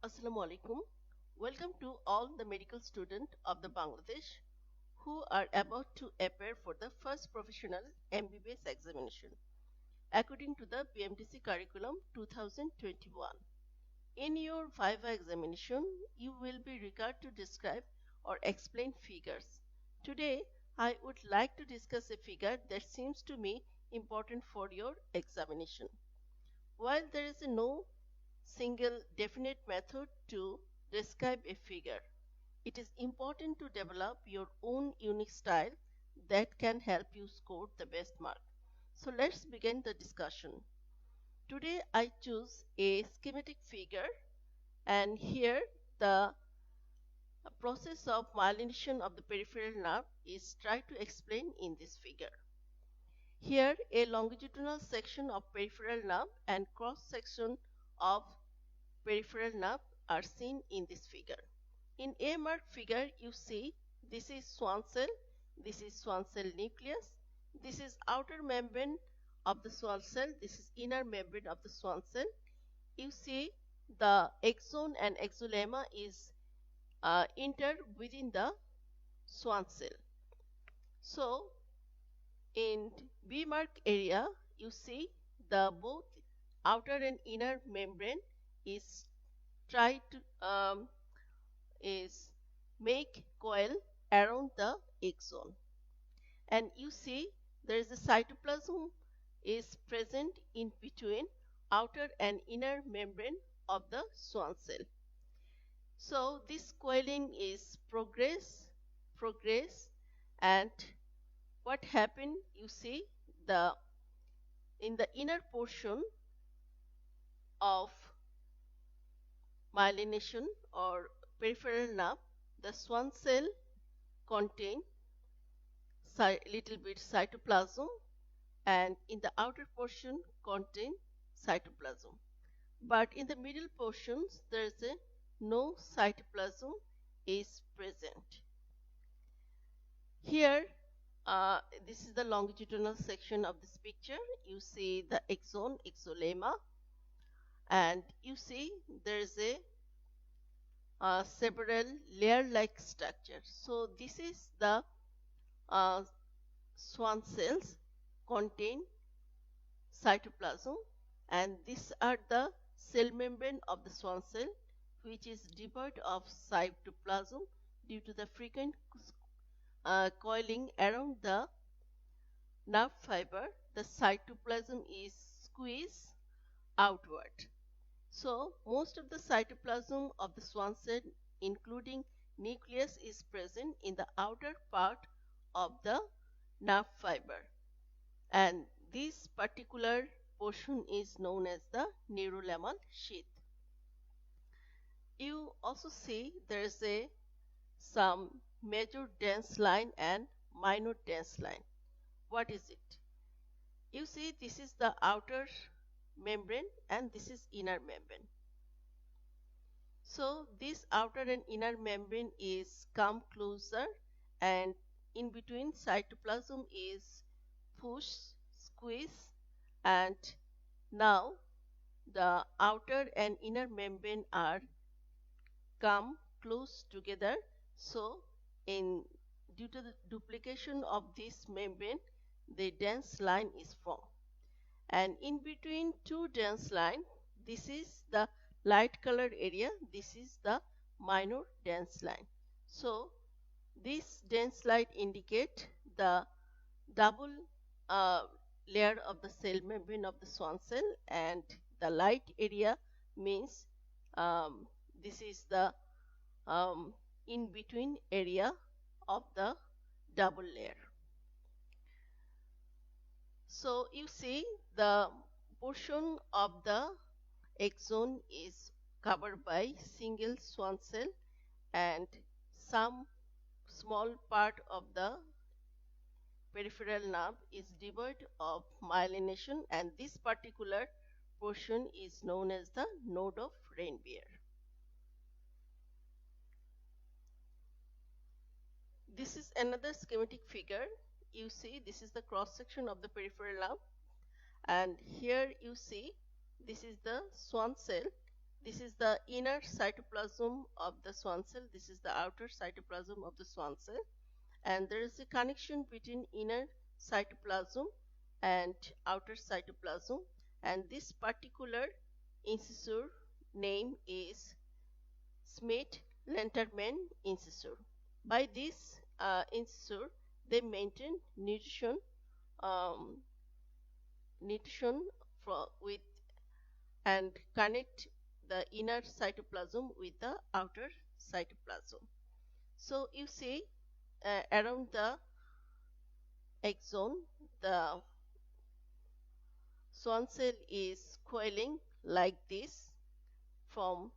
Assalamu alaikum. Welcome to all the medical students of the Bangladesh who are about to appear for the first professional MBBS examination according to the BMTC curriculum 2021. In your Viva examination, you will be required to describe or explain figures. Today, I would like to discuss a figure that seems to me important for your examination. While there is no single definite method to describe a figure, it is important to develop your own unique style that can help you score the best mark. So let's begin the discussion. Today I choose a schematic figure, and here the process of myelination of the peripheral nerve is tried to explain in this figure. Here a longitudinal section of peripheral nerve and cross section of peripheral nerve are seen in this figure. In A marked figure, you see this is Schwann cell, this is Schwann cell nucleus, this is outer membrane of the Schwann cell, this is inner membrane of the Schwann cell. You see the axon and axolemma is entered within the Schwann cell. So in B marked area, you see the both outer and inner membrane is try to is make coil around the axon, and you see there is a cytoplasm is present in between outer and inner membrane of the Schwann cell. So this coiling is progress, and what happened, you see the in the inner portion of myelination or peripheral nerve, the Schwann cell contain little bit cytoplasm, and in the outer portion contain cytoplasm. But in the middle portions there is a no cytoplasm is present. Here this is the longitudinal section of this picture. You see the axon, axolemma, and you see there is a several layer-like structure. So this is the Schwann cells contain cytoplasm, and these are the cell membrane of the Schwann cell, which is devoid of cytoplasm due to the frequent coiling around the nerve fiber. The cytoplasm is squeezed outward. So most of the cytoplasm of the Schwann cell, including nucleus, is present in the outer part of the nerve fiber, and this particular portion is known as the neurolamal sheath. You also see there is a some major dense line and minor dense line. What is it? You see this is the outer membrane and this is inner membrane. So this outer and inner membrane is come closer, and in between cytoplasm is push, squeeze, and now the outer and inner membrane are come close together. So in due to the duplication of this membrane, the dense line is formed, and in between two dense line, this is the light colored area, this is the minor dense line. So this dense line indicate the double uh, layer of the cell membrane of the Schwann cell, and the light area means this is the in between area of the double layer. So you see the portion of the axon is covered by single Schwann cell, and some small part of the peripheral nerve is devoid of myelination, and this particular portion is known as the node of Reinbeer. This is another schematic figure. You see this is the cross section of the peripheral nerve, and here you see this is the Schwann cell This is the inner cytoplasm of the swan cell. This is the outer cytoplasm of the swan cell. And there is a connection between inner cytoplasm and outer cytoplasm. And this particular incisor name is Smith-Lenterman incisor. By this incisor, they maintain um, nutrition with and connect the inner cytoplasm with the outer cytoplasm. So you see around the axon, the swan cell is coiling like this from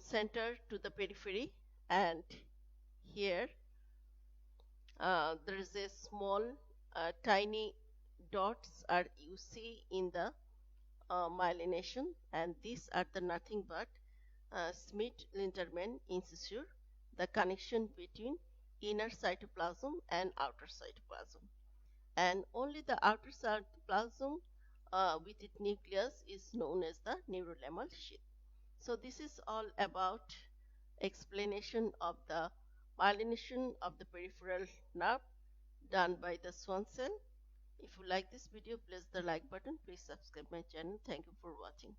center to the periphery, and here there is a small tiny dots are you see in the myelination, and these are the nothing but Smith-Linterman incisor, the connection between inner cytoplasm and outer cytoplasm. And only the outer cytoplasm with its nucleus is known as the neurolemmal sheath. So this is all about explanation of the myelination of the peripheral nerve done by the swan cell. If you like this video, please the like button. Please subscribe my channel. Thank you for watching.